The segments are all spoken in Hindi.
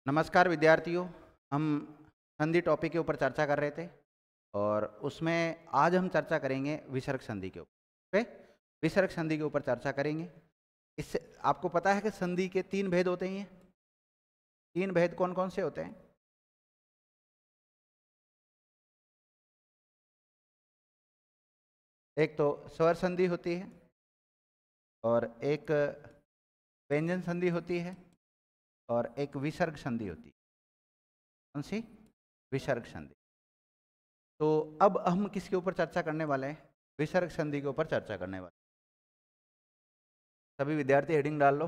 नमस्कार विद्यार्थियों। हम संधि टॉपिक के ऊपर चर्चा कर रहे थे और उसमें आज हम चर्चा करेंगे विसर्ग संधि के ऊपर। विसर्ग संधि के ऊपर चर्चा करेंगे। इससे आपको पता है कि संधि के 3 भेद होते हैं। 3 भेद कौन कौन से होते हैं? एक तो स्वर संधि होती है और एक व्यंजन संधि होती है और एक विसर्ग संधि होती है। कौन सी? विसर्ग संधि। तो अब हम किसके ऊपर चर्चा करने वाले हैं? विसर्ग संधि के ऊपर चर्चा करने वाले। सभी विद्यार्थी हेडिंग डाल लो,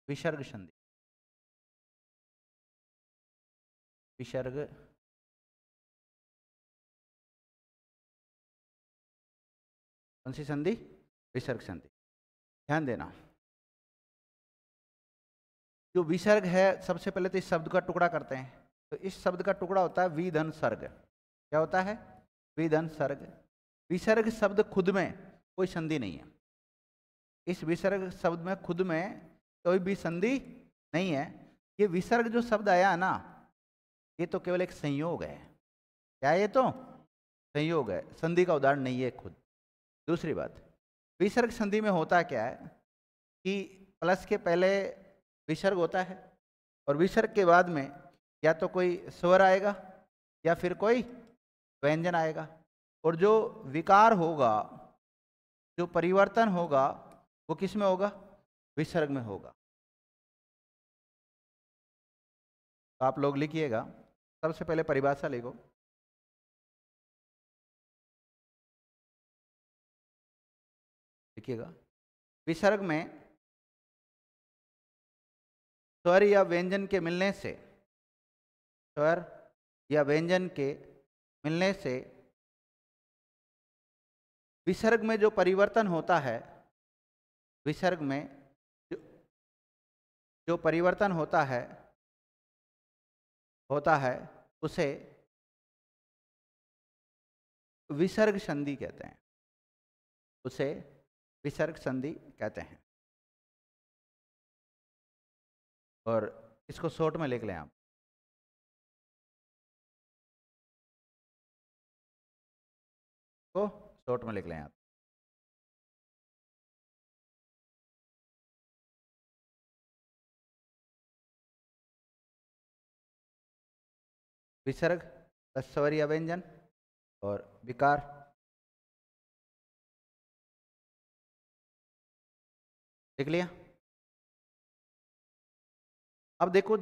विसर्ग संधि। विसर्ग कौन सी संधि? विसर्ग संधि। ध्यान देना, जो विसर्ग है सबसे पहले तो इस शब्द का टुकड़ा करते हैं। तो इस शब्द का टुकड़ा होता है विधन सर्ग। क्या होता है? विधन सर्ग। विसर्ग शब्द खुद में कोई संधि नहीं है। इस विसर्ग शब्द में खुद में कोई भी संधि नहीं है। ये विसर्ग जो शब्द आया है ना, ये तो केवल एक संयोग है। क्या ये तो संयोग है, संधि का उदाहरण नहीं है खुद। दूसरी बात, विसर्ग संधि में होता क्या है कि प्लस के पहले विसर्ग होता है और विसर्ग के बाद में या तो कोई स्वर आएगा या फिर कोई व्यंजन आएगा, और जो विकार होगा, जो परिवर्तन होगा, वो किस में होगा? विसर्ग में होगा। तो आप लोग लिखिएगा, सबसे पहले परिभाषा लिखो। लिखिएगा, विसर्ग में स्वर या व्यंजन के मिलने से, स्वर या व्यंजन के मिलने से विसर्ग में जो परिवर्तन होता है, विसर्ग में जो परिवर्तन होता है उसे विसर्ग संधि कहते हैं। उसे विसर्ग संधि कहते हैं। और इसको शॉर्ट में लिख लें आप। को शॉर्ट में लिख लें आप। विसर्ग प्लस स्वर या व्यंजन और विकार। लिख लिया? अब देखो,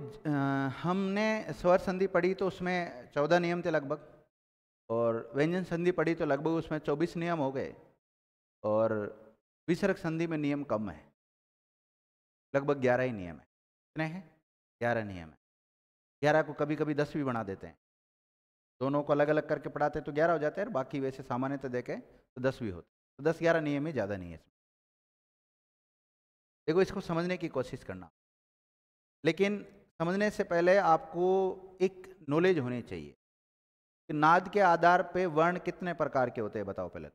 हमने स्वर संधि पढ़ी तो उसमें 14 नियम थे लगभग, और व्यंजन संधि पढ़ी तो लगभग उसमें 24 नियम हो गए, और विसर्ग संधि में नियम कम है, लगभग 11 ही नियम है। कितने हैं? 11 नियम है। 11 को कभी कभी 10 भी बना देते हैं। दोनों को अलग अलग करके पढ़ाते तो 11 हो जाते हैं, बाकी वैसे सामान्यतः देखें तो 10 भी होते। तो 10-11 नियम ही, ज़्यादा नहीं है इसमें। देखो, इसको समझने की कोशिश करना, लेकिन समझने से पहले आपको एक नॉलेज होनी चाहिए कि नाद के आधार पे वर्ण कितने प्रकार के होते हैं। बताओ पहले।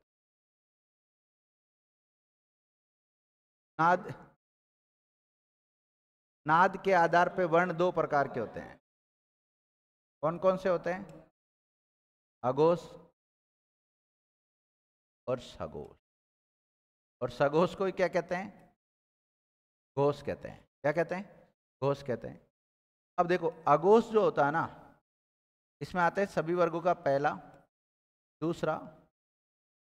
नाद नाद के आधार पे वर्ण 2 प्रकार के होते हैं। कौन कौन से होते हैं? अघोष और सघोष। और सघोष को क्या कहते हैं? घोष कहते हैं। क्या कहते हैं? घोष कहते हैं। अब देखो, अघोष जो होता है ना, इसमें आते हैं सभी वर्गों का पहला, दूसरा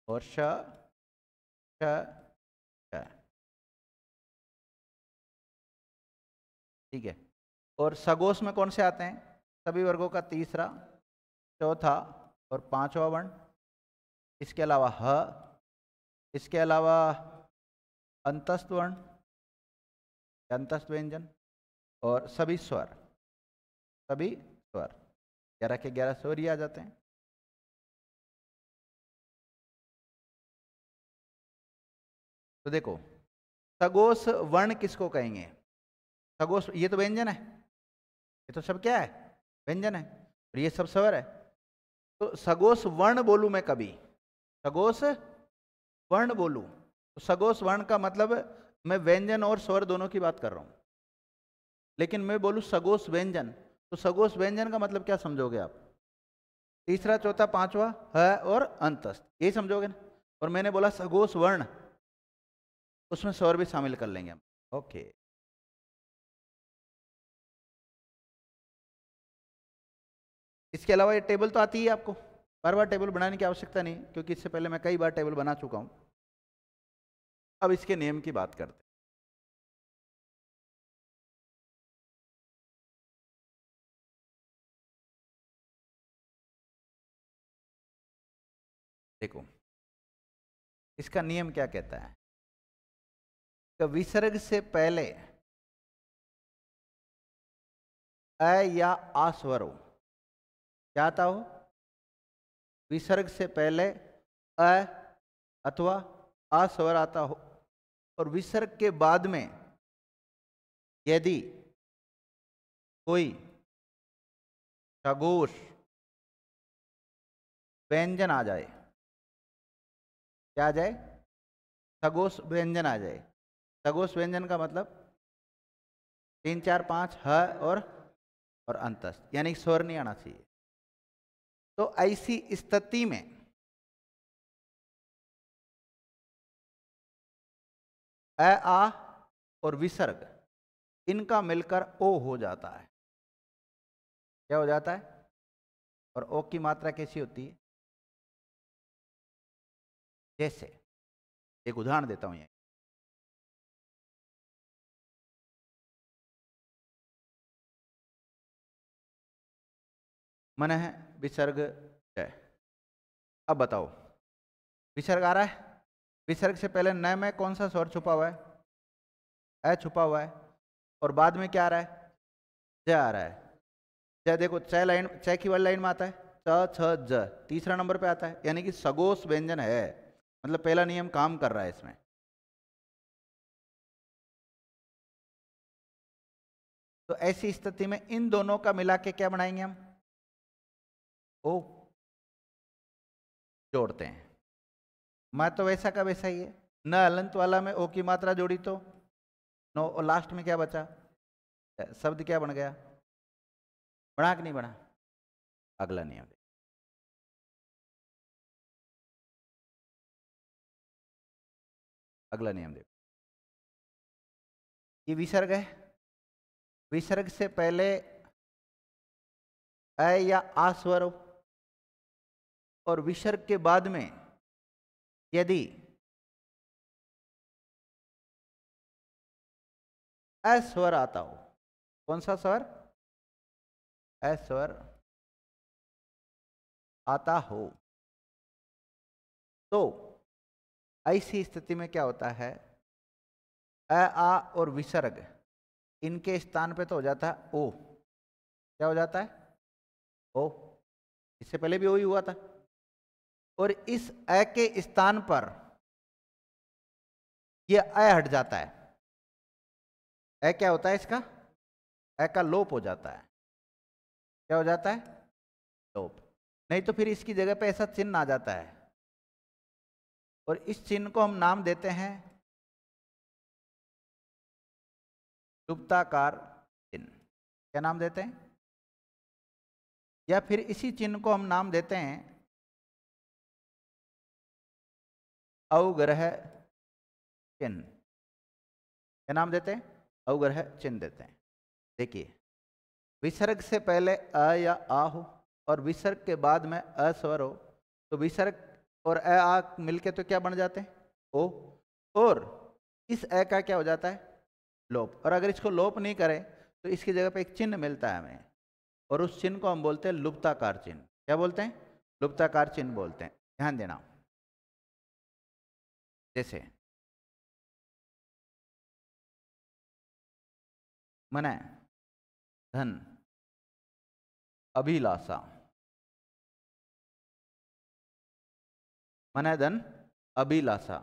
और श, श, श। ठीक है। और सघोष में कौन से आते हैं? सभी वर्गों का तीसरा, चौथा और पांचवा वर्ण। इसके अलावा ह, इसके अलावा अंतस्थ वर्ण, अंतस्थ व्यंजन, और सभी स्वर। सभी स्वर 11 के 11 स्वर ही आ जाते हैं। तो देखो, सघोष वर्ण किसको कहेंगे? सघोष, ये तो व्यंजन है, ये तो सब क्या है? व्यंजन है, और ये सब स्वर है। तो सघोष वर्ण बोलूं मैं कभी, सघोष वर्ण बोलूं तो सघोष वर्ण का मतलब मैं व्यंजन और स्वर दोनों की बात कर रहा हूं। लेकिन मैं बोलूं सघोष व्यंजन तो सगोश व्यंजन का मतलब क्या समझोगे आप? तीसरा, चौथा, पांचवा है और अंतस्थ, यही समझोगे ना। और मैंने बोला सगोश वर्ण, उसमें स्वर भी शामिल कर लेंगे हम। ओके, इसके अलावा ये टेबल तो आती है आपको, बार बार टेबल बनाने की आवश्यकता नहीं, क्योंकि इससे पहले मैं कई बार टेबल बना चुका हूं। अब इसके नियम की बात करते हैं। देखो, इसका नियम क्या कहता है कि विसर्ग से पहले अ या आ स्वर हो। क्या आता हो? विसर्ग से पहले अ अथवा आ स्वर आता हो, और विसर्ग के बाद में यदि कोई सगोश व्यंजन आ जाए। क्या आ जाए? सगोश व्यंजन आ जाए। सगोश व्यंजन का मतलब 3, 4, 5 ह और अंतस्थ, यानी स्वर नहीं आना चाहिए। तो ऐसी स्थिति में अ आ और विसर्ग इनका मिलकर ओ हो जाता है। क्या हो जाता है? और ओ की मात्रा कैसी होती है? जैसे एक उदाहरण देता हूं। ये मन है विसर्ग है। अब बताओ, विसर्ग आ रहा है। विसर्ग से पहले न में कौन सा स्वर छुपा हुआ है? अ छुपा हुआ है। और बाद में क्या आ रहा है? ज आ रहा है। ज देखो, च की वाली लाइन में आता है च छ ज, तीसरा नंबर पे आता है, यानी कि सगोश व्यंजन है। मतलब पहला नियम काम कर रहा है इसमें। तो ऐसी स्थिति में इन दोनों का मिला के क्या बनाएंगे हम? ओ जोड़ते हैं। मैं तो वैसा का वैसा ही है। न अलंत वाला में ओ की मात्रा जोड़ी तो नो, और लास्ट में क्या बचा? शब्द क्या बन गया? बना कि नहीं बना? अगला नियम देखो। अगला नियम देखो, ये विसर्ग है। विसर्ग से पहले अ या आ स्वर हो, और विसर्ग के बाद में यदि अ स्वर आता हो। कौन सा स्वर? अ स्वर आता हो, तो ऐसी स्थिति में क्या होता है? अ आ और विसर्ग इनके स्थान पे तो हो जाता है ओ। क्या हो जाता है? ओ। इससे पहले भी ओ ही हुआ था। और इस अ के स्थान पर यह अ हट जाता है। अ क्या होता है इसका? अ का लोप हो जाता है। क्या हो जाता है? लोप। नहीं तो फिर इसकी जगह पे ऐसा चिन्ह आ जाता है, और इस चिन्ह को हम नाम देते हैं लुप्ताकार चिन्ह। क्या नाम देते हैं? या फिर इसी चिन्ह को हम नाम देते हैं अवग्रह चिन्ह। क्या नाम देते हैं? अवग्रह चिन्ह देते हैं। देखिए, विसर्ग से पहले अ या आ हो, और विसर्ग के बाद में अ स्वर हो, तो विसर्ग और अ आ मिलके तो क्या बन जाते हैं? ओ। और इस अ का क्या हो जाता है? लोप। और अगर इसको लोप नहीं करें तो इसकी जगह पे एक चिन्ह मिलता है हमें, और उस चिन्ह को हम बोलते हैं लुप्ताकार चिन्ह। क्या बोलते हैं? लुप्ताकार चिन्ह बोलते हैं। ध्यान देना। जैसे मन धन अभिलाषा। मन धन अभिलाषा।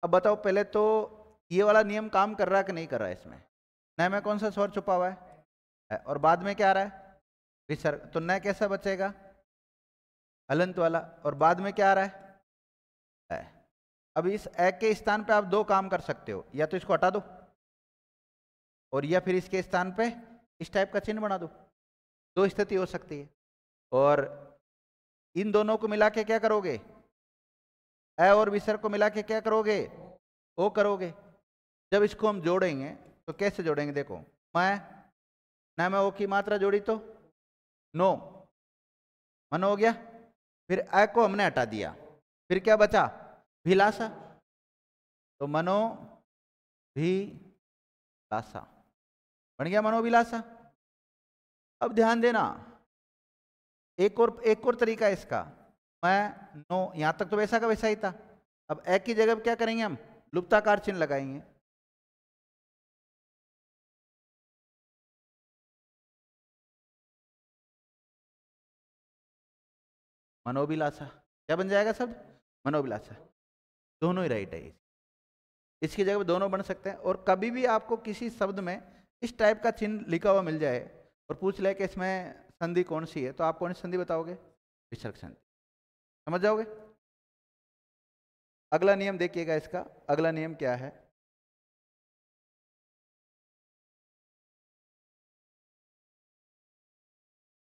अब बताओ, पहले तो ये वाला नियम काम कर रहा है कि नहीं कर रहा है इसमें? न में कौन सा स्वर छुपा हुआ है? और बाद में क्या आ रहा है? विसर्ग। तो न कैसा बचेगा? हलंत वाला। और बाद में क्या आ रहा है? अब इस ए के स्थान पे आप दो काम कर सकते हो, या तो इसको हटा दो, और या फिर इसके स्थान पे इस टाइप का चिन्ह बना दो। दो स्थिति हो सकती है। और इन दोनों को मिला के क्या करोगे, ए और विसर्ग को मिला के क्या करोगे, ओ करोगे। जब इसको हम जोड़ेंगे तो कैसे जोड़ेंगे, देखो मैं ना मैं ओ की मात्रा जोड़ी तो नो, मन हो गया। फिर ए को हमने हटा दिया, फिर क्या बचा, भिलासा। तो मनो भी लासा बन गया, मनोविलासा। अब ध्यान देना, एक और तरीका है इसका। मैं नो, यहां तक तो वैसा का वैसा ही था। अब ए की जगह क्या करेंगे, हम लुप्ताकार चिन्ह लगाएंगे। मनोविलासा क्या बन जाएगा शब्द, मनोविलासा। दोनों ही राइट है, इसकी जगह दोनों बन सकते हैं। और कभी भी आपको किसी शब्द में इस टाइप का चिन्ह लिखा हुआ मिल जाए और पूछ ले कि इसमें संधि कौन सी है, तो आप कौन सी संधि बताओगे, विसर्ग संधि, समझ जाओगे। अगला नियम देखिएगा इसका, अगला नियम क्या है,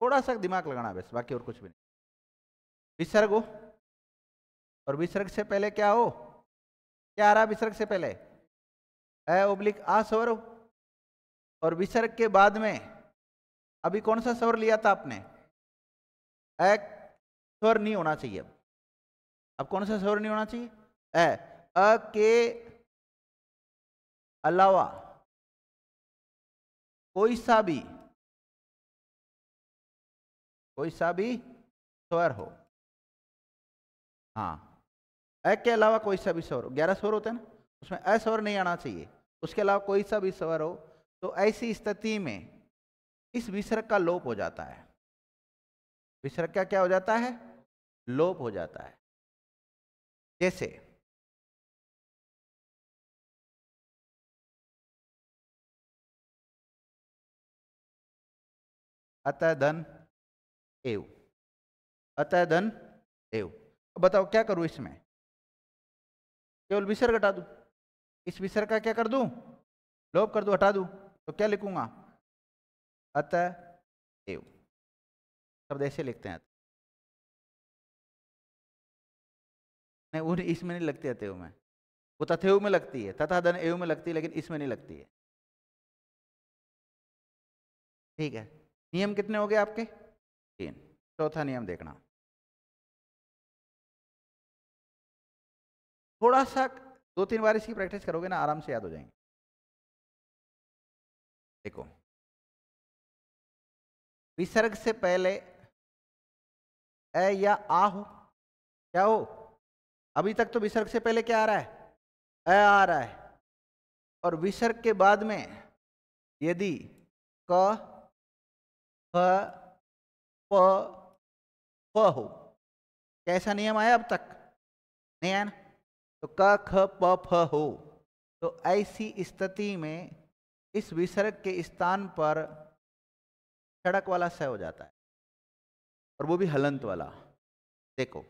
थोड़ा सा दिमाग लगाना बस, बाकी और कुछ भी नहीं। विसर्ग हो और विसर्ग से पहले क्या हो, क्या आ रहा विसर्ग से पहले, ए ओब्लिक आ स्वर हो। और विसर्ग के बाद में अभी कौन सा स्वर लिया था आपने, ए स्वर नहीं होना चाहिए। अब कौन सा स्वर नहीं होना चाहिए, ए, अ के अलावा कोई सा भी स्वर हो। हाँ, अ के अलावा कोई सा भी स्वर हो, 11 स्वर होते हैं ना, उसमें अ स्वर नहीं आना चाहिए। उसके अलावा कोई सा भी स्वर हो तो ऐसी स्थिति में इस विसर्ग का लोप हो जाता है। विसर्ग का क्या हो जाता है, लोप हो जाता है। जैसे अतः धन एव, अतः धन एव। बताओ क्या करूं इसमें, केवल विसर्ग हटा दूं, इस विसर्ग का क्या कर दूं, लोप कर दूं, हटा दूं, तो क्या लिखूंगा, अतः एव। शब्द ऐसे लिखते हैं, नहीं वो इसमें नहीं लगती अतएव में, वो तथेव में लगती है, तथा धन एव में लगती है, लेकिन इसमें नहीं लगती है। ठीक है, नियम कितने हो गए आपके, 3। चौथा नियम देखना, थोड़ा सा 2-3 बार इसकी प्रैक्टिस करोगे ना, आराम से याद हो जाएंगे। देखो, विसर्ग से पहले ए या आ हो, क्या हो, अभी तक तो विसर्ग से पहले क्या आ रहा है, ए आ रहा है। और विसर्ग के बाद में यदि क ख प प हो, कैसा नियम आया अब तक, नहीं आया ना, तो क ख प फ हो, तो ऐसी स्थिति में इस विसर्ग के स्थान पर सड़क वाला स हो जाता है, और वो भी हलंत वाला। देखो,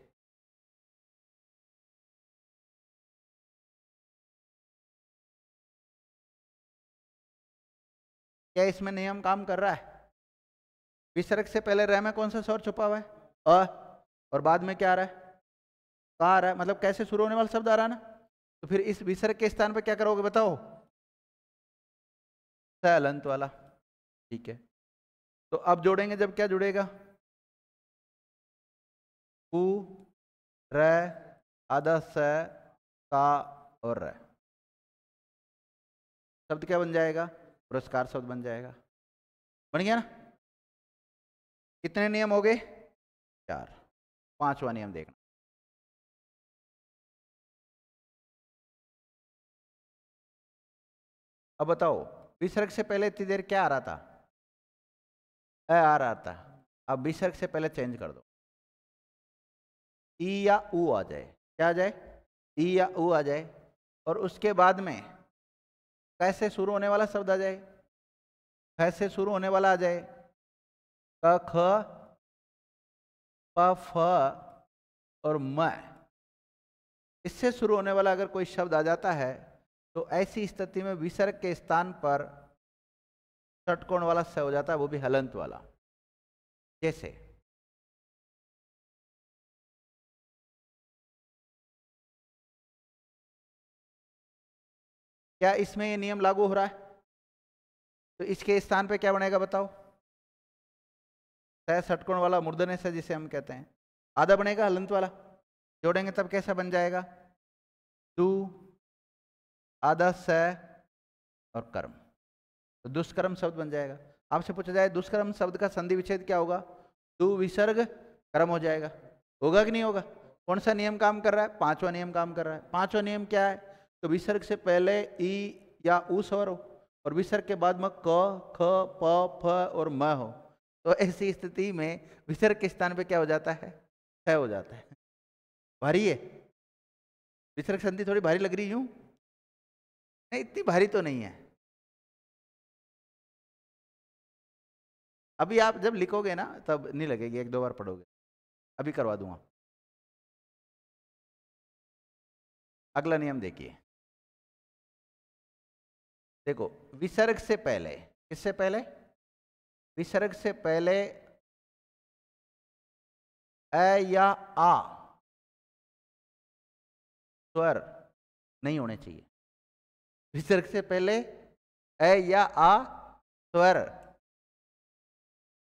क्या इसमें नियम काम कर रहा है, विसर्ग से पहले रह में कौन सा स्वर छुपा हुआ है, अ, और बाद में क्या आ रहा है, का आ रहा है, मतलब कैसे शुरू होने वाला शब्द आ रहा है ना। तो फिर इस विसर्ग के स्थान पर क्या करोगे बताओ, स हलंत वाला। ठीक है, तो अब जोड़ेंगे, जब क्या जुड़ेगा, कु र आधा स का और र, शब्द क्या बन जाएगा, पुरस्कार शब्द बन जाएगा। बन गया ना, कितने नियम हो गए, 4। 5वां नियम देखना, अब बताओ विसर्ग से पहले इतनी देर क्या आ रहा था, ए आ रहा था। अब विसर्ग से पहले चेंज कर दो, ई या ऊ आ जाए, क्या आ जाए, ई या ऊ आ जाए। और उसके बाद में कैसे शुरू होने वाला शब्द आ जाए, कैसे शुरू होने वाला आ जाए, क ख प फ और म, इससे शुरू होने वाला अगर कोई शब्द आ जाता है तो ऐसी स्थिति में विसर्ग के स्थान पर षटकोण वाला स हो जाता है, वो भी हलंत वाला। जैसे क्या इसमें ये नियम लागू हो रहा है? तो इसके स्थान पे क्या बनेगा बताओ? सह षटकोण वाला मूर्धन्य स जिसे हम कहते हैं, आधा बनेगा हलंत वाला, जोड़ेंगे तब कैसा बन जाएगा? दु आधा स और कर्म, तो दुष्कर्म शब्द बन जाएगा। आपसे पूछा जाए दुष्कर्म शब्द का संधि विच्छेद क्या होगा? दु विसर्ग कर्म हो जाएगा। होगा कि नहीं होगा? कौन सा नियम काम कर रहा है? पांचवा नियम काम कर रहा है। पांचवा नियम क्या है? तो विसर्ग से पहले ई या उ स्वर हो और विसर्ग के बाद में क ख प फ और म हो, तो ऐसी स्थिति में विसर्ग के स्थान पे क्या हो जाता है? है हो जाता है। भारी है विसर्ग संधि, थोड़ी भारी लग रही यूं? नहीं, इतनी भारी तो नहीं है। अभी आप जब लिखोगे ना तब नहीं लगेगी, एक दो बार पढ़ोगे। अभी करवा दूंगा। अगला नियम देखिए, देखो विसर्ग से पहले, किससे पहले? विसर्ग से पहले अ या आ स्वर नहीं होने चाहिए। विसर्ग से पहले अ या आ स्वर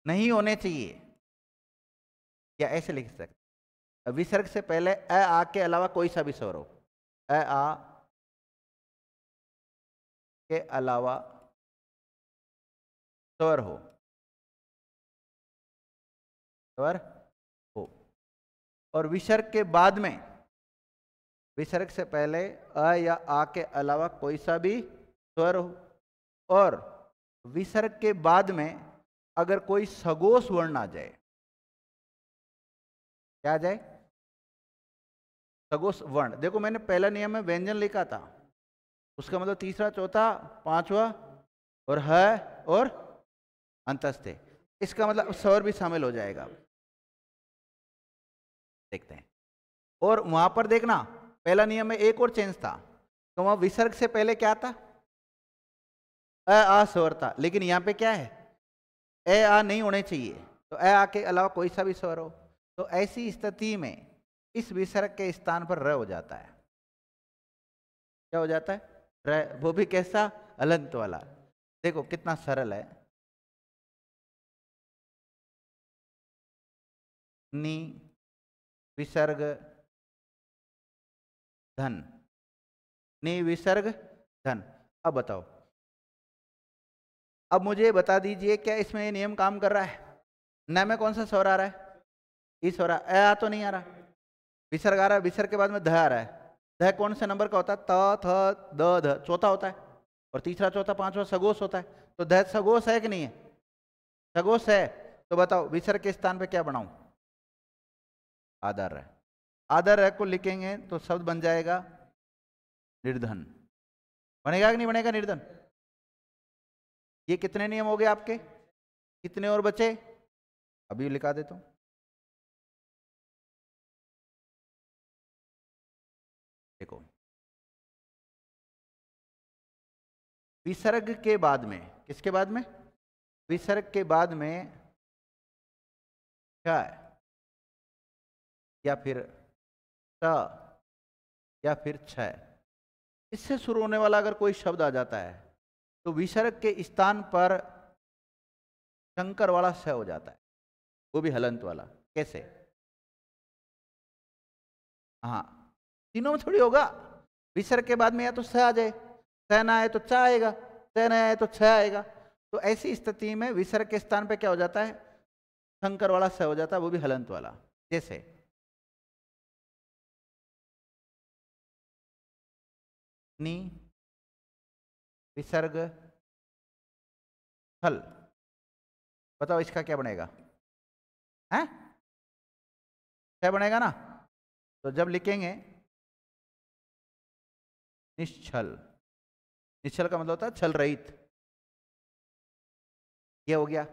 नहीं होने चाहिए, या ऐसे लिख सकते, विसर्ग से पहले अ आ के अलावा कोई सा भी स्वर हो, अ आ के अलावा स्वर हो, स्वर हो। और विसर्ग के बाद में, विसर्ग से पहले अ या आ के अलावा कोई सा भी स्वर हो, और विसर्ग के बाद में अगर कोई सगोष वर्ण आ जाए, क्या आ जाए? सगोष वर्ण। देखो मैंने पहला नियम में व्यंजन लिखा था, उसका मतलब तीसरा चौथा पांचवा और है और अंतस्थ है, इसका मतलब स्वर भी शामिल हो जाएगा। देखते हैं। और वहां पर देखना पहला नियम में एक और चेंज था, तो वहां विसर्ग से पहले क्या था? अ आ स्वर था, लेकिन यहां पे क्या है? ए आ नहीं होने चाहिए, तो ए आ के अलावा कोई सा भी स्वर हो, तो ऐसी स्थिति में इस विसर्ग के स्थान पर र हो जाता है। क्या हो जाता है? र, वो भी कैसा? हलंत वाला। देखो कितना सरल है। नी विसर्ग धन, नी विसर्ग धन। अब बताओ, अब मुझे बता दीजिए क्या इसमें ये नियम काम कर रहा है? न में कौन सा स्वर आ रहा है? इस हो रहा है, आ तो नहीं आ रहा, विसर्ग आ रहा है, विसर्ग के बाद में ध आ रहा है। ध कौन से नंबर का होता है? त थ द ध, चौथा होता है, और तीसरा चौथा पांचवा सगोश होता है, तो ध सगोश है कि नहीं है? सगोश है, तो बताओ विसर्ग के स्थान पे क्या बनाऊं? आदर है। आदर है को लिखेंगे तो शब्द बन जाएगा निर्धन। बनेगा कि नहीं बनेगा निर्धन? ये कितने नियम हो गए आपके? कितने और बचे? अभी लिखा देता हूं। देखो विसर्ग के बाद में, किसके बाद में? विसर्ग के बाद में क्या है? या फिर ट या फिर छ, इससे शुरू होने वाला अगर कोई शब्द आ जाता है तो विसर्ग के स्थान पर शंकर वाला स हो जाता है, वो भी हलंत वाला। कैसे? हाँ, तीनों में थोड़ी होगा। विसर्ग के बाद में या तो स आ जाए, स ना आए तो च आएगा, स ना आए तो छ आएगा, तो ऐसी स्थिति में विसर्ग के स्थान पे क्या हो जाता है? शंकर वाला स हो जाता है, वो भी हलंत वाला। जैसे नी विसर्ग हल, बताओ इसका क्या बनेगा? है क्या बनेगा ना? तो जब लिखेंगे निश्चल, निश्चल का मतलब होता है छल रहित, ये हो गया।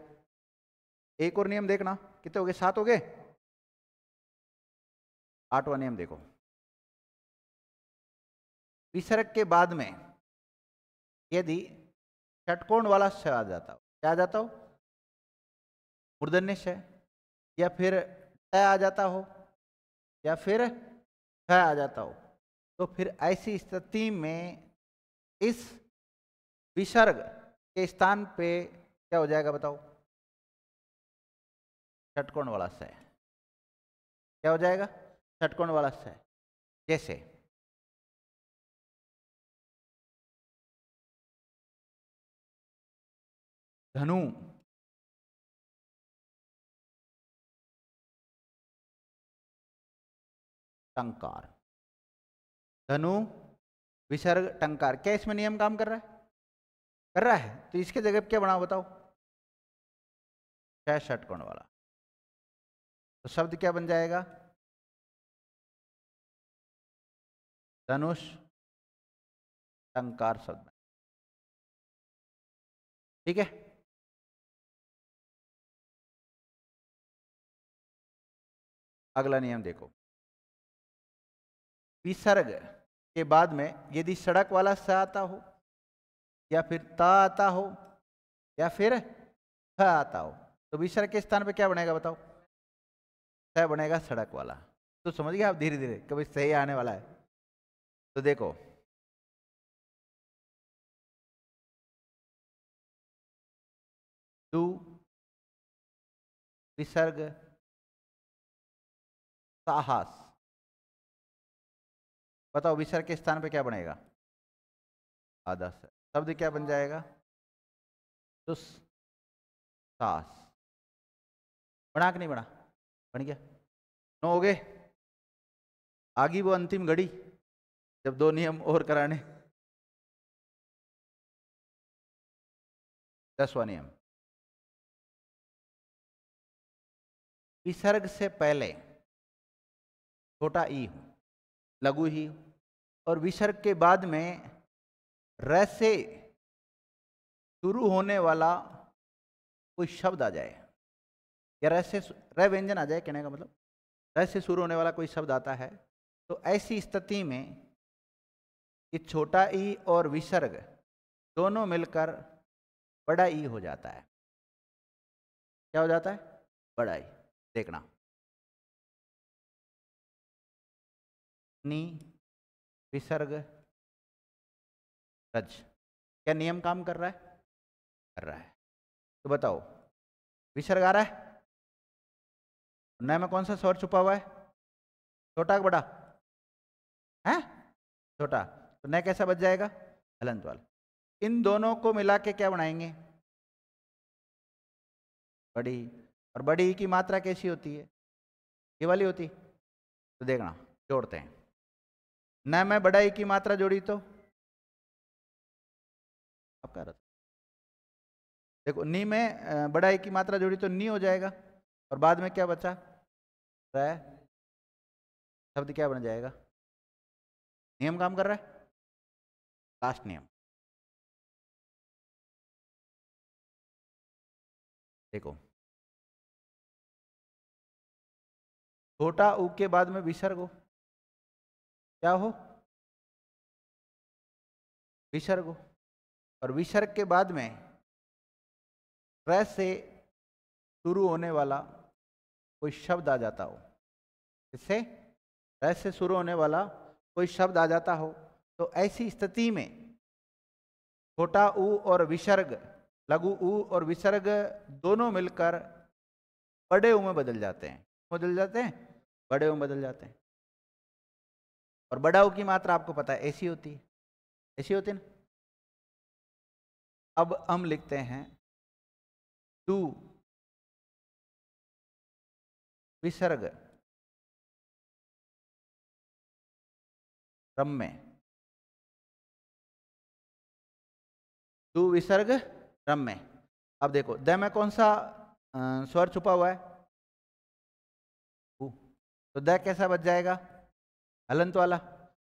एक और नियम देखना, कितने हो गए? 7 हो गए। 8वां नियम देखो, विसर्ग के बाद में यदि षटकोण वाला श आ जाता हो, क्या आ जाता हो? मूर्धन्य श, या फिर ट आ जाता हो या फिर ठ आ जाता हो, तो फिर ऐसी स्थिति में इस विसर्ग के स्थान पे क्या हो जाएगा बताओ? षटकोण वाला स। क्या हो जाएगा? षटकोण वाला स। जैसे धनु, टंकार, धनु विसर्ग टंकार। क्या इसमें नियम काम कर रहा है? कर रहा है। तो इसके जगह पे क्या बनाओ बताओ? छह षटकोण वाला। तो शब्द क्या बन जाएगा? धनुष टंकार शब्द। ठीक है। अगला नियम देखो, विसर्ग के बाद में यदि सड़क वाला स आता हो या फिर त आता हो या फिर थ आता हो, तो विसर्ग के स्थान पे क्या बनेगा बताओ? स बनेगा सड़क वाला। तो समझ गए आप धीरे धीरे, कभी सही आने वाला है। तो देखो, दु विसर्ग साहस। बताओ विसर्ग के स्थान पे क्या बनेगा? आधा स। शब्द क्या बन जाएगा? साहस। बना कि नहीं बना? बन गया। 9 हो गए। आगे वो अंतिम घड़ी जब 2 नियम और कराने। 10वां नियम, विसर्ग से पहले छोटा ई हो, लघु ही हो, और विसर्ग के बाद में र से शुरू होने वाला कोई शब्द आ जाए, या र से र व्यंजन आ जाए, कहने का मतलब र से शुरू होने वाला कोई शब्द आता है, तो ऐसी स्थिति में ये छोटा ई और विसर्ग दोनों मिलकर बड़ा ई हो जाता है। क्या हो जाता है? बड़ा ई। देखना, नी विसर्ग रज। क्या नियम काम कर रहा है? कर रहा है। तो बताओ, विसर्ग आ रहा है, न में कौन सा स्वर छुपा हुआ है? छोटा का बड़ा है? छोटा। तो न कैसा बच जाएगा? हलंत वाला। इन दोनों को मिला के क्या बनाएंगे? बड़ी। और बड़ी की मात्रा कैसी होती है? ये वाली होती। तो देखना, जोड़ते हैं। न में बड़ाई की मात्रा जोड़ी तो आप कह रहे, देखो नी में बड़ाई की मात्रा जोड़ी तो नी हो जाएगा, और बाद में क्या बचा? र। शब्द क्या बन जाएगा? नियम काम कर रहा है। लास्ट नियम देखो, छोटा ऊ के बाद में विसर्ग हो, क्या हो? विसर्ग हो। और विसर्ग के बाद में र से शुरू होने वाला कोई शब्द आ जाता हो, इससे र से शुरू होने वाला कोई शब्द आ जाता हो, तो ऐसी स्थिति में छोटा ऊ और विसर्ग, लघु ऊ और विसर्ग दोनों मिलकर बड़े ऊ में बदल जाते हैं। बदल जाते हैं, बड़े ऊ में बदल जाते हैं। और बड़ा ऊ की मात्रा आपको पता है ऐसी होती है, ऐसी होती है ना। अब हम लिखते हैं दु विसर्ग रम्य। दु विसर्ग रम्य। अब देखो, द में कौन सा स्वर छुपा हुआ है? ऊ। तो द कैसा बच जाएगा? हलंत वाला।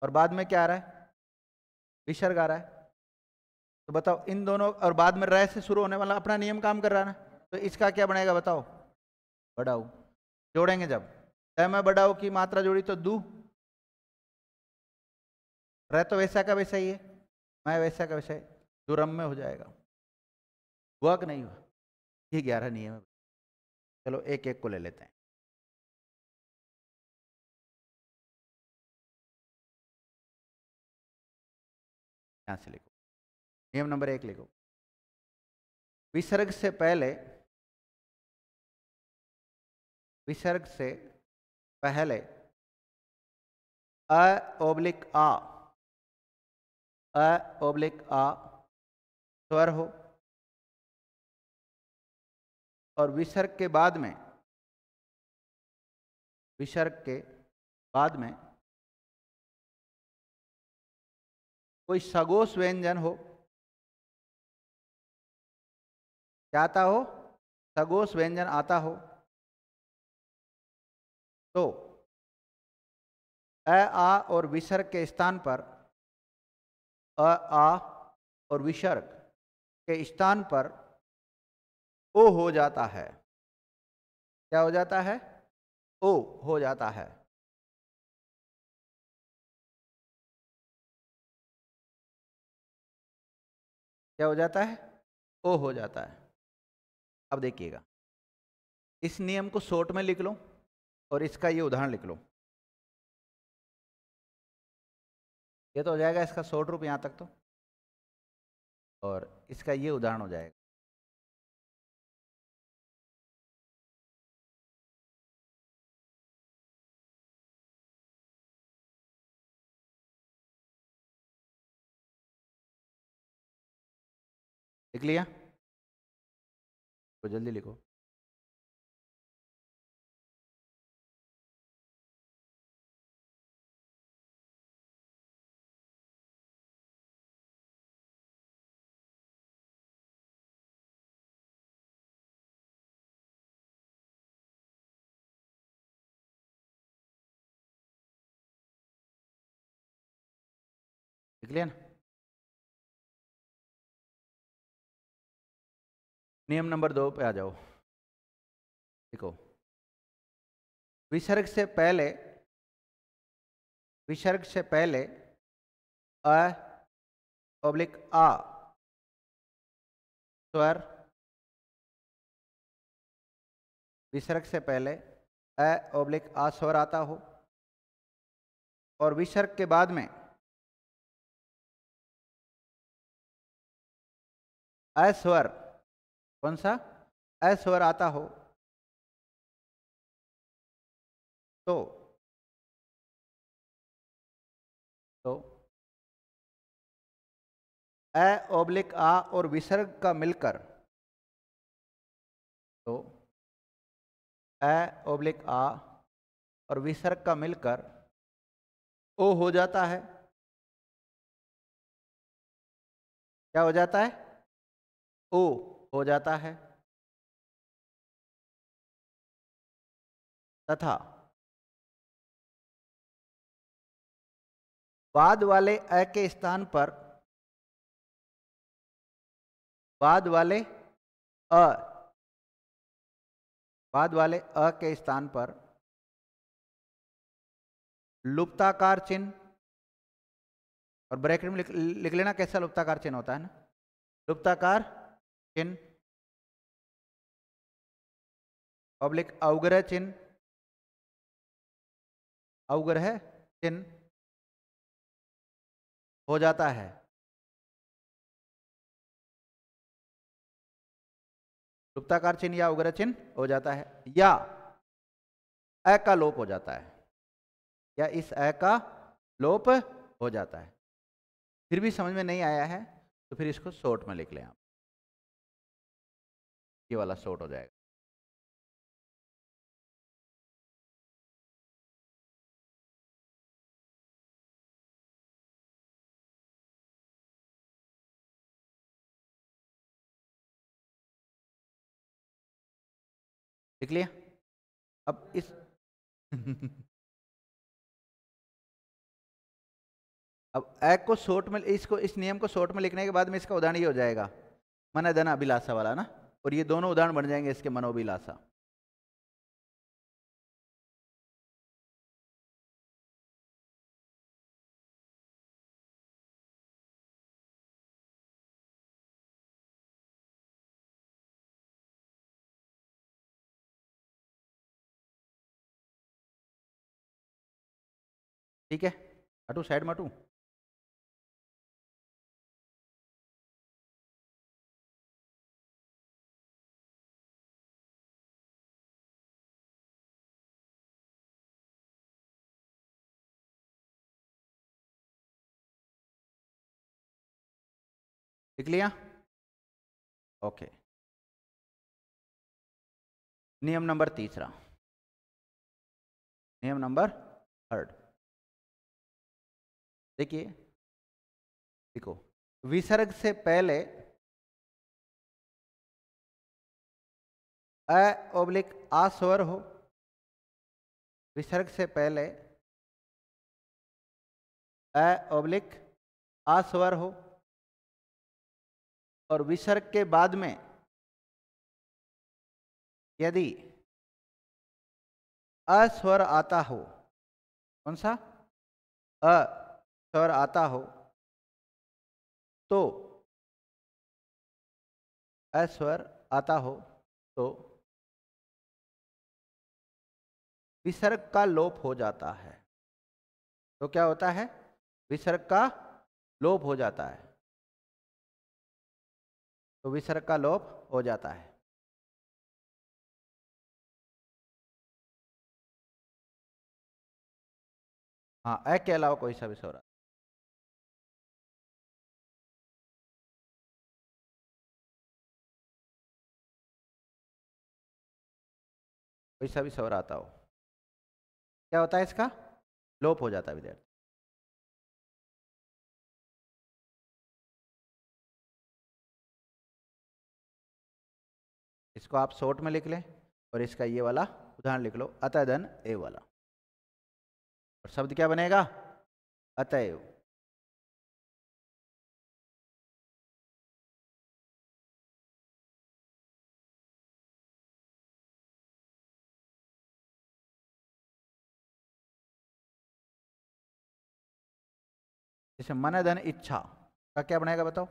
और बाद में क्या आ रहा है? विसर्ग आ रहा है। तो बताओ इन दोनों, और बाद में र से शुरू होने वाला अपना नियम काम कर रहा है ना, तो इसका क्या बनेगा बताओ? बड़ा ऊ। जोड़ेंगे जब, द में बड़ा ऊ की मात्रा जोड़ी तो दू, र तो वैसा का वैसा ही है, मैं वैसा का वैसा है, दुरम्य हो जाएगा। हुआ कि नहीं हुआ? ये 11 नियम है। चलो एक एक को ले लेते हैं। यहां से लिखो, नियम नंबर 1 लिखो। विसर्ग से पहले, विसर्ग से पहले अ ओब्लिक आ, अ ओब्लिक आ स्वर हो, और विसर्ग के बाद में, विसर्ग के बाद में कोई सगोश व्यंजन हो। क्या आता हो? सगोश व्यंजन आता हो तो अ आ और विसर्ग के स्थान पर, अ आ और विसर्ग के स्थान पर ओ हो जाता है। क्या हो जाता है? ओ हो जाता है। क्या हो जाता है? ओ हो जाता है। अब देखिएगा, इस नियम को शॉर्ट में लिख लो और इसका ये उदाहरण लिख लो। ये तो हो जाएगा इसका शॉर्ट रूप यहां तक तो, और इसका ये उदाहरण हो जाएगा। लिख लिया? तो जल्दी लिखो। लिख लिया ना? नियम नंबर 2 पे आ जाओ। देखो, विसर्ग से पहले, विसर्ग से पहले अ ओब्लिक आ स्वर, विसर्ग से पहले अ ओब्लिक आ स्वर आता हो, और विसर्ग के बाद में अ स्वर, कौन सा? अ स्वर आता हो तो तो अ ओब्लिक आ और विसर्ग का मिलकर, तो अ ओब्लिक आ और विसर्ग का मिलकर ओ हो जाता है। क्या हो जाता है? ओ हो जाता है। तथा बाद वाले अ के स्थान पर, बाद वाले अ, बाद वाले अ के स्थान पर लुप्ताकार चिन्ह, और ब्रैकेट में लिख लेना कैसा लुप्ताकार चिन्ह होता है ना। लुप्ताकार चिन्ह ऑब्लिक अवग्रह चिन्ह, अवग्रह चिन्ह हो जाता है। लुप्ताकार चिन्ह या अवग्रह चिन्ह हो जाता है, या अ का लोप हो जाता है, या इस अ का लोप हो जाता है। फिर भी समझ में नहीं आया है तो फिर इसको शॉर्ट में लिख लें आप, ये वाला शॉर्ट हो जाएगा। लिख लिया? अब इस अब ए को शॉर्ट में, इसको, इस नियम को शॉर्ट में लिखने के बाद में इसका उदाहरण ये हो जाएगा, मन धन अभिलाषा वाला ना, और ये दोनों उदाहरण बन जाएंगे इसके मनोभिलाषा। ठीक है, हटू साइड में हटू। लिख लिया? ओके। नियम नंबर तीसरा, नियम नंबर थर्ड, देखिए, देखो, विसर्ग से पहले ऑब्लिक आ स्वर हो, विसर्ग से पहले ऑब्लिक आ स्वर हो, और विसर्ग के बाद में यदि अस्वर आता हो, कौन सा अस्वर आता हो, तो अस्वर आता हो तो विसर्ग का लोप हो जाता है। तो क्या होता है? विसर्ग का लोप हो जाता है। तो विसर्ग का लोप हो जाता है। हाँ, ए के अलावा कोई सा भी स्वर, कोई सा भी स्वर आता हो, क्या होता है? इसका लोप हो जाता है विद्यार्थी। इसको आप शॉर्ट में लिख लें और इसका ये वाला उदाहरण लिख लो, अतः ए वाला, और शब्द क्या बनेगा? अतएव। जैसे मन धन इच्छा का क्या बनेगा बताओ?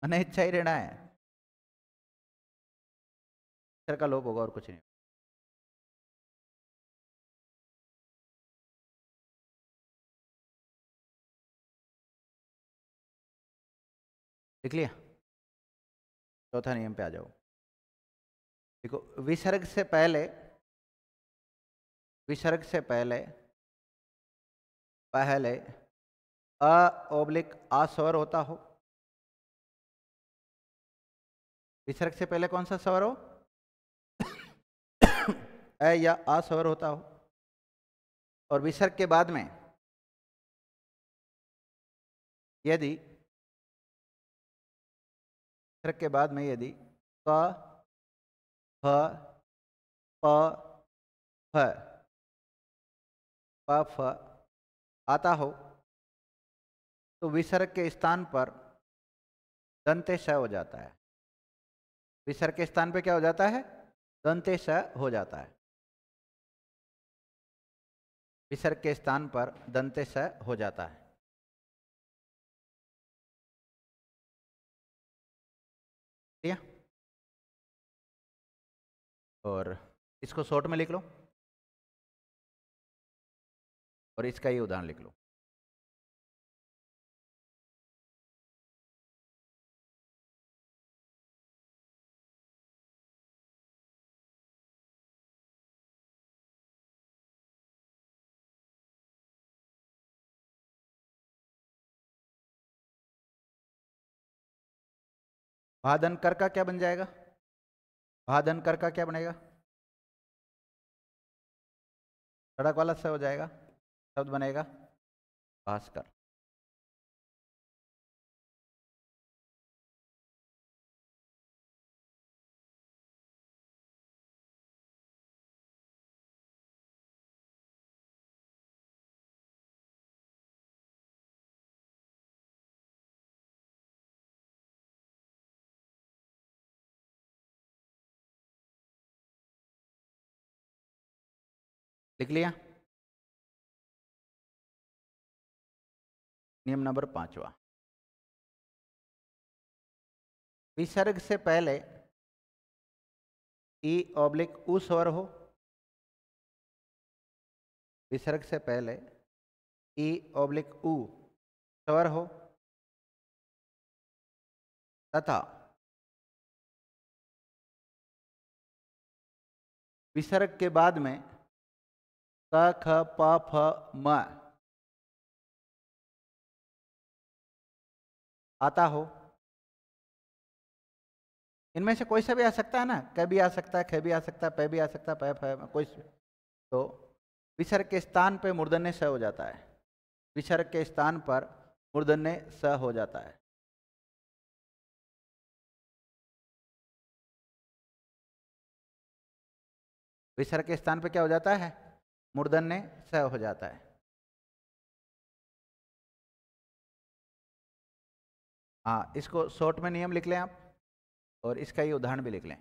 मन इच्छा ही रहना है, अक्षर का लोप होगा और कुछ नहीं। लिख लिया? चौथा नियम पे आ जाओ। देखो, विसर्ग से पहले, विसर्ग से पहले पहले अ ऑब्लिक आ स्वर होता हो, विसर्ग से पहले कौन सा स्वर हो? ए या आ स्वर होता हो, और विसर्ग के बाद में यदि, विसर्ग के बाद में यदि क फ प फ प फ आता हो, तो विसर्ग के स्थान पर दंते श हो जाता है। विसर्ग के स्थान पे क्या हो जाता है? दंते श हो जाता है। विसर्ग के स्थान पर दंते स हो जाता है। ठीक है? और इसको शॉर्ट में लिख लो और इसका ये उदाहरण लिख लो। भादन कर का क्या बन जाएगा? भादन कर का क्या बनेगा? सड़क वाला से हो जाएगा, शब्द बनेगा भास्कर। लिख लिया? नियम नंबर 5वां, विसर्ग से पहले ई ऑब्लिक उ स्वर हो, विसर्ग से पहले ई ऑब्लिक ऊ स्वर हो तथा विसर्ग के बाद में क ख प फ म आता हो। इनमें से कोई सा भी आ सकता है ना, क भी आ सकता है, ख भी आ सकता है, प भी आ सकता है, प फ कोई तो विसर्ग के स्थान पे मूर्धन्य स हो जाता है। विसर्ग के स्थान पर मूर्धन्य स हो जाता है। विसर्ग के स्थान पे क्या हो जाता है? मूर्धन्य स हो जाता है। हाँ, इसको शॉर्ट में नियम लिख लें आप और इसका ये उदाहरण भी लिख लें।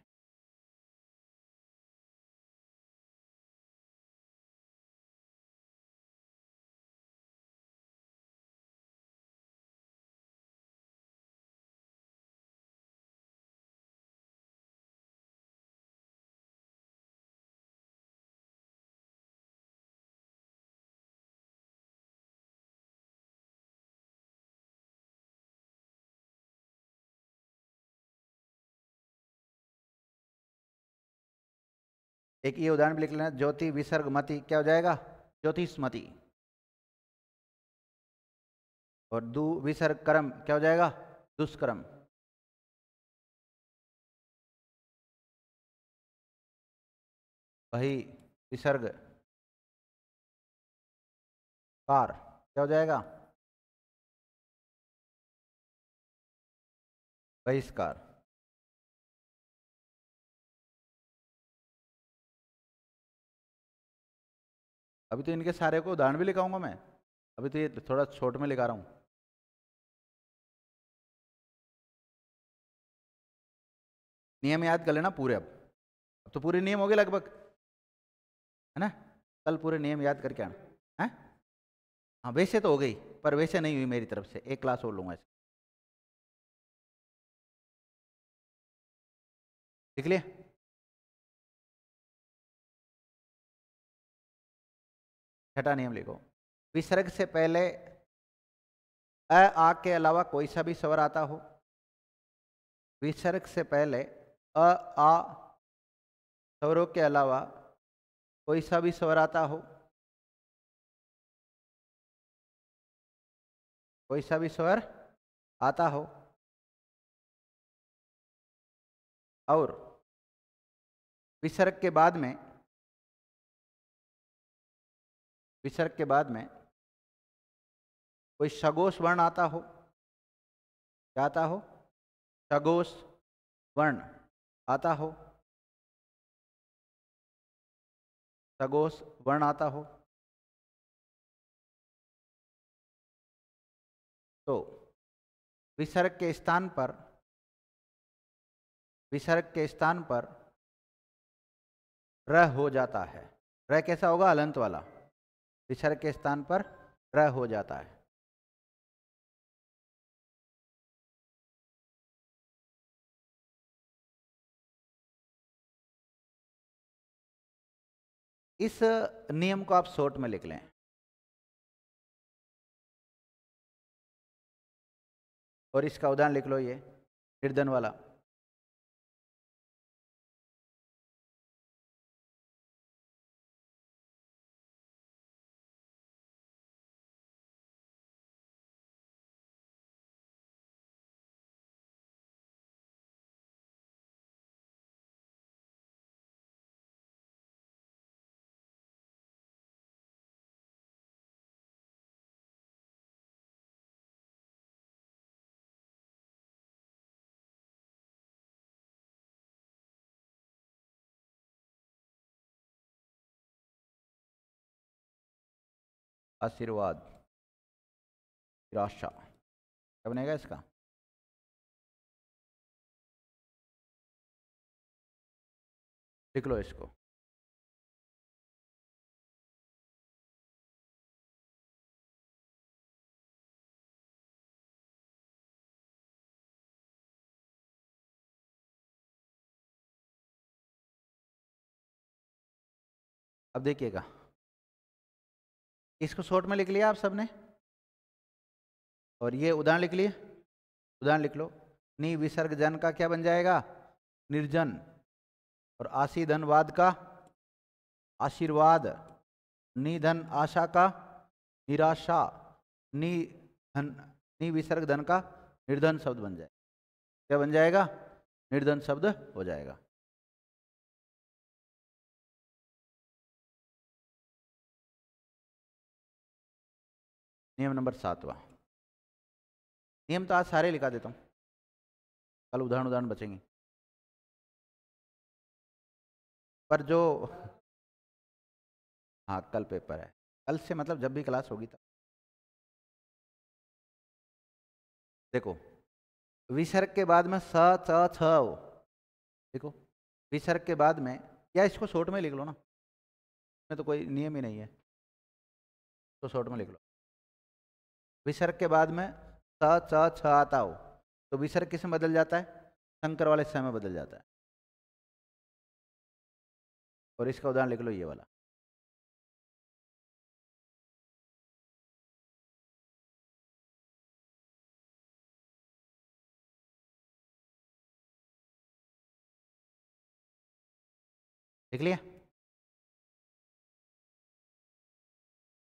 एक ये उदाहरण भी लिख लेना, ज्योति विसर्ग मति क्या हो जाएगा? ज्योतिष्मति। और दु विसर्ग कर्म क्या हो जाएगा? दुष्कर्म। वही विसर्ग कार क्या हो जाएगा? बहिष्कार। अभी तो इनके सारे को उदाहरण भी लिखाऊंगा मैं, अभी तो ये थोड़ा शॉर्ट में लिखा रहा हूं। नियम याद कर लेना पूरे। अब तो पूरे नियम हो गए लगभग, है ना? कल पूरे नियम याद करके आना है। हाँ वैसे तो हो गई, पर वैसे नहीं हुई मेरी तरफ से, एक क्लास और लूंगा। लिख लिया? छठा नियम लिखो। विसर्ग से पहले अ आ के अलावा कोई सा भी स्वर आता हो। विसर्ग से पहले अ आ स्वरों के अलावा कोई सा भी स्वर आता हो, कोई सा भी स्वर आता हो और विसर्ग के बाद में, विसर्ग के बाद में कोई सगोष वर्ण आता हो। क्या आता हो? सगोष वर्ण आता हो। सगोष वर्ण आता हो तो विसर्ग के स्थान पर, विसर्ग के स्थान पर र हो जाता है। र कैसा होगा? हलंत वाला। विसर्ग के स्थान पर र हो जाता है। इस नियम को आप शॉर्ट में लिख लें और इसका उदाहरण लिख लो, ये निर्धन वाला। आशीर्वाद, निराशा, क्या बनेगा इसका? लिख लो इसको। अब देखिएगा, इसको शॉर्ट में लिख लिया आप सबने, और ये उदाहरण लिख लिए, उदाहरण लिख लो। नि विसर्ग जन का क्या बन जाएगा? निर्जन। और आशी धनवाद का आशीर्वाद। निधन आशा का निराशा। नि धन, नि विसर्ग धन का निर्धन शब्द बन जाएगा। क्या बन जाएगा? निर्धन शब्द हो जाएगा। नियम नंबर 7वां। नियम तो आज सारे लिखा देता हूं, कल उदाहरण उदाहरण बचेंगे। पर जो, हाँ कल पेपर है, कल से मतलब जब भी क्लास होगी तब। देखो, विसर्ग के बाद में स च छ हो। देखो, विसर्ग के बाद में, या इसको शॉर्ट में लिख लो ना, इसमें तो कोई नियम ही नहीं है, तो शॉर्ट में लिख लो। विसर्ग के बाद में स च छ आता हो तो विसर्ग किस में बदल जाता है? शंकर वाले स में बदल जाता है। और इसका उदाहरण लिख लो, ये वाला। लिख लिया?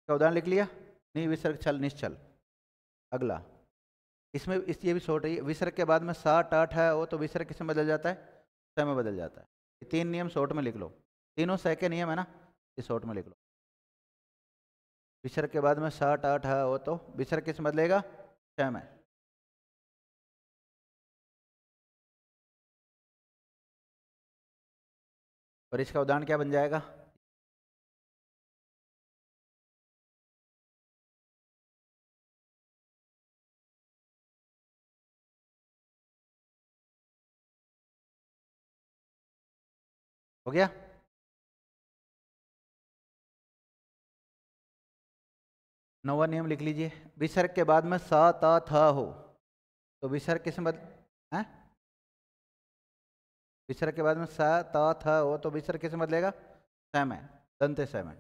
का उदाहरण लिख लिया? नहीं, विसर्ग छल निश्चल। अगला, इसमें ये भी शॉर्ट है। विसर्ग के बाद में सा ट ठ हो तो विसर्ग किस में बदल जाता है? स में बदल जाता है। ये 3 नियम शॉर्ट में लिख लो, तीनों स के नियम है ना, ये शॉर्ट में लिख लो। विसर्ग के बाद में सा ट ठ हो तो विसर्ग किस में बदलेगा? स में। और इसका उदाहरण क्या बन जाएगा? हो गया? नौवां नियम लिख लीजिए। विसर्ग के बाद में स त थ हो तो विसर्ग किस में हैं? विसर्ग के बाद में स त थ हो तो विसर्ग किस में बदलेगा? स में, दंते स में।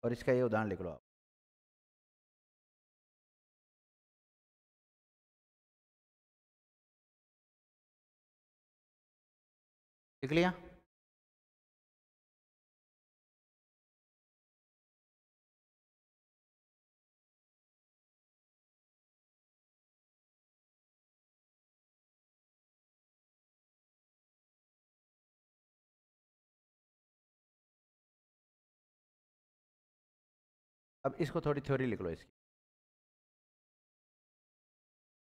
और इसका ये उदाहरण लिख लो आप। लिख लिया? अब इसको थोड़ी थ्योरी लिख लो इसकी।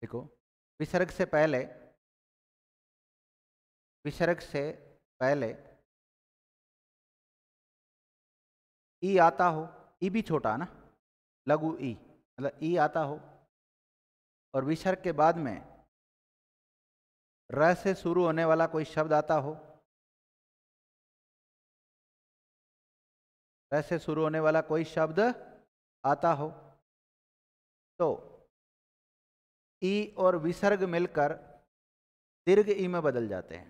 देखो, विसर्ग से पहले, विसर्ग से पहले ई आता हो, ई भी छोटा है ना, लघु ई, मतलब ई आता हो, और विसर्ग के बाद में र से शुरू होने वाला कोई शब्द आता हो, र से शुरू होने वाला कोई शब्द आता हो, तो ई और विसर्ग मिलकर दीर्घ ई में बदल जाते हैं।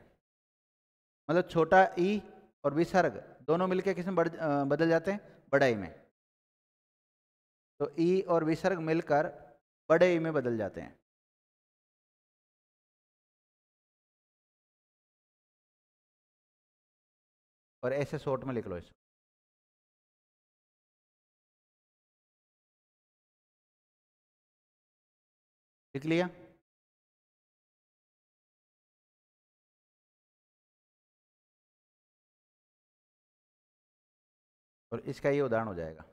मतलब छोटा ई और विसर्ग दोनों मिलकर किस में बदल जाते हैं? बड़ा ई में। तो ई और विसर्ग मिलकर बड़े ई में बदल जाते हैं। और ऐसे शॉर्ट में लिख लो इसको। लिख लिया? और इसका ये उदाहरण हो जाएगा,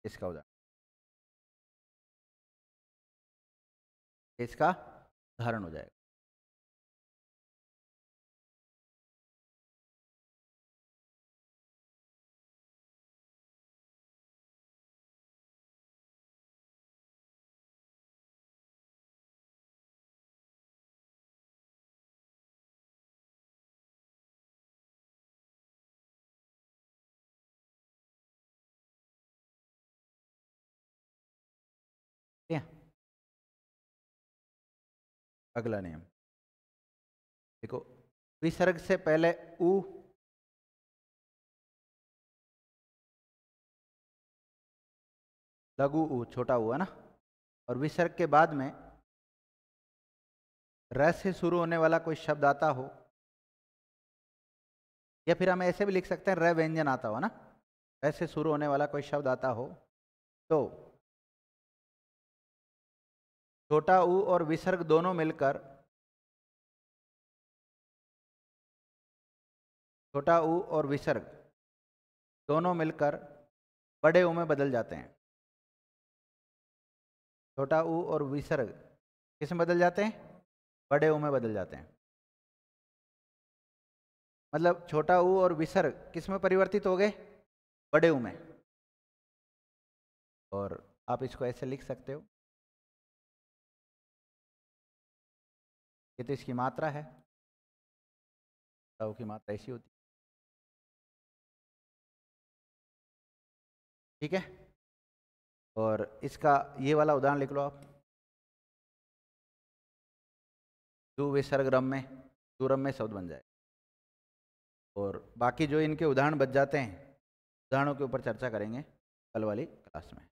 इसका उदाहरण, इसका उदाहरण हो जाएगा। ठीक है? अगला नियम देखो, विसर्ग से पहले उ लघु ऊ छोटा ऊ है ना, और विसर्ग के बाद में र से शुरू होने वाला कोई शब्द आता हो, या फिर हम ऐसे भी लिख सकते हैं र व्यंजन आता हो ना, र से शुरू होने वाला कोई शब्द आता हो, तो छोटा ऊ और विसर्ग दोनों मिलकर, छोटा ऊ और विसर्ग दोनों मिलकर बड़े ऊ में बदल जाते हैं। छोटा ऊ और विसर्ग किस में बदल जाते हैं? बड़े ऊ में बदल जाते हैं। मतलब छोटा ऊ और विसर्ग किस में परिवर्तित हो गए? बड़े ऊ में। और आप इसको ऐसे लिख सकते हो, ये तो इसकी मात्रा है, की मात्रा ऐसी होती है। ठीक है, और इसका ये वाला उदाहरण लिख लो आप, दु विसर्ग रम में, दुरम में शब्द बन जाए। और बाकी जो इनके उदाहरण बच जाते हैं, उदाहरणों के ऊपर चर्चा करेंगे कल वाली क्लास में।